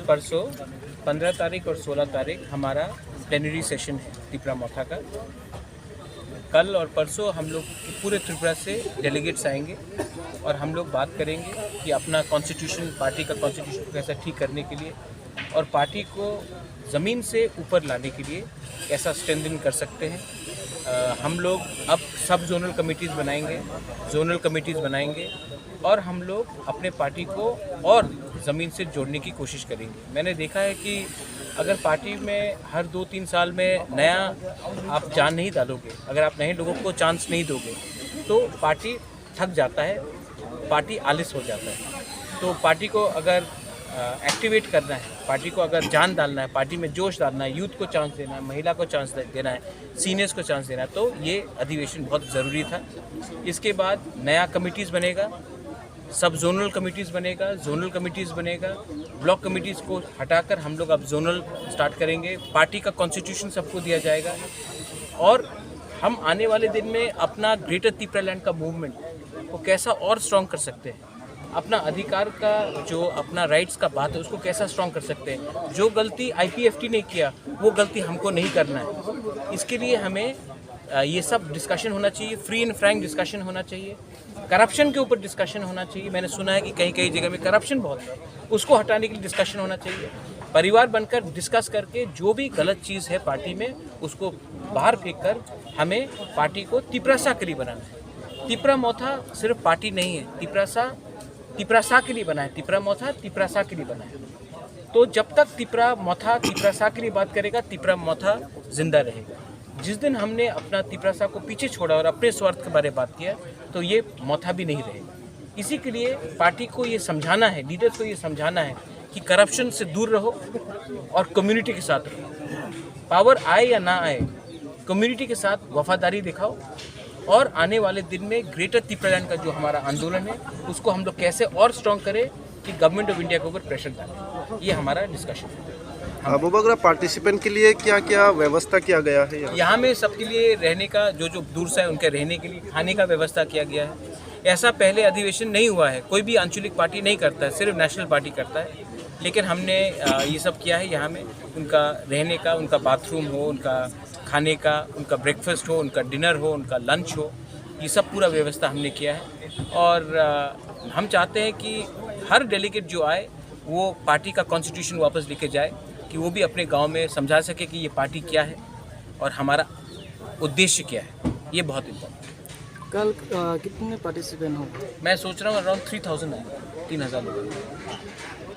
परसों 15 तारीख और 16 तारीख हमारा प्लेनरी सेशन है त्रिपुरा मोथा का। कल और परसों हम लोग पूरे त्रिपुरा से डेलीगेट्स आएंगे और हम लोग बात करेंगे कि अपना कॉन्स्टिट्यूशन, पार्टी का कॉन्स्टिट्यूशन कैसा ठीक करने के लिए और पार्टी को ज़मीन से ऊपर लाने के लिए कैसा स्ट्रेंथन कर सकते हैं। हम लोग अब सब जोनल कमेटीज़ बनाएंगे, जोनल कमेटीज़ बनाएंगे और हम लोग अपने पार्टी को और ज़मीन से जोड़ने की कोशिश करेंगे। मैंने देखा है कि अगर पार्टी में हर 2-3 साल में नया आप जान नहीं डालोगे, अगर आप नए लोगों को चांस नहीं दोगे तो पार्टी थक जाता है, पार्टी आलस हो जाता है। तो पार्टी को अगर एक्टिवेट करना है, पार्टी को अगर जान डालना है, पार्टी में जोश डालना है, यूथ को चांस देना है, महिला को चांस देना है, सीनियर्स को चांस देना है, तो ये अधिवेशन बहुत ज़रूरी था। इसके बाद नया कमिटीज़ बनेगा, सब जोनल कमिटीज़ बनेगा, जोनल कमिटीज़ बनेगा, ब्लॉक कमिटीज़ को हटाकर हम लोग अब जोनल स्टार्ट करेंगे। पार्टी का कॉन्स्टिट्यूशन सबको दिया जाएगा और हम आने वाले दिन में अपना ग्रेटर त्रिपुरा लैंड का मूवमेंट को कैसा और स्ट्रॉन्ग कर सकते हैं, अपना अधिकार का जो अपना राइट्स का बात है उसको कैसा स्ट्रॉन्ग कर सकते हैं। जो गलती IPFT ने किया वो गलती हमको नहीं करना है। इसके लिए हमें ये सब डिस्कशन होना चाहिए, फ्री एंड फ्रैंक डिस्कशन होना चाहिए, करप्शन के ऊपर डिस्कशन होना चाहिए। मैंने सुना है कि कहीं कहीं जगह में करप्शन बहुत है, उसको हटाने के लिए डिस्कशन होना चाहिए। परिवार बनकर डिस्कस करके जो भी गलत चीज़ है पार्टी में उसको बाहर फेंक कर हमें पार्टी को त्रिपुरा के लिए बनाना है। त्रिपुरा मोथा सिर्फ पार्टी नहीं है, त्रिपुरा के लिए बना है, त्रिपुरा मोथा त्रिपुरा के लिए बना है। तो जब तक त्रिपुरा मोथा त्रिपुरा के लिए बात करेगा, त्रिपुरा मोथा जिंदा रहेगा। जिस दिन हमने अपना त्रिपुरा को पीछे छोड़ा और अपने स्वार्थ के बारे में बात किया तो ये मोथा भी नहीं रहेगा। इसी के लिए पार्टी को ये समझाना है, लीडर्स को ये समझाना है कि करप्शन से दूर रहो और कम्युनिटी के साथ रहो। पावर आए या ना आए, कम्युनिटी के साथ वफादारी दिखाओ और आने वाले दिन में ग्रेटर त्रिपुरा लैंड का जो हमारा आंदोलन है उसको हम लोग कैसे और स्ट्रॉन्ग करें कि गवर्नमेंट ऑफ इंडिया के ऊपर प्रेशर डालें। ये हमारा डिस्कशन है। अबूबकर पार्टिसिपेंट के लिए क्या क्या व्यवस्था किया गया है? यहाँ में सबके लिए रहने का, जो दूर से है उनके रहने के लिए खाने का व्यवस्था किया गया है। ऐसा पहले अधिवेशन नहीं हुआ है, कोई भी आंचलिक पार्टी नहीं करता है, सिर्फ नेशनल पार्टी करता है। लेकिन हमने ये सब किया है। यहाँ में उनका रहने का, उनका बाथरूम हो, उनका खाने का, उनका ब्रेकफास्ट हो, उनका डिनर हो, उनका लंच हो, ये सब पूरा व्यवस्था हमने किया है। और हम चाहते हैं कि हर डेलीगेट जो आए वो पार्टी का कॉन्स्टिट्यूशन वापस लेके जाए, कि वो भी अपने गांव में समझा सके कि ये पार्टी क्या है और हमारा उद्देश्य क्या है। ये बहुत इम्पोर्टेंट है। कल कितने पार्टिसिपेंट होंगे? मैं सोच रहा हूँ अराउंड 3000 लोग।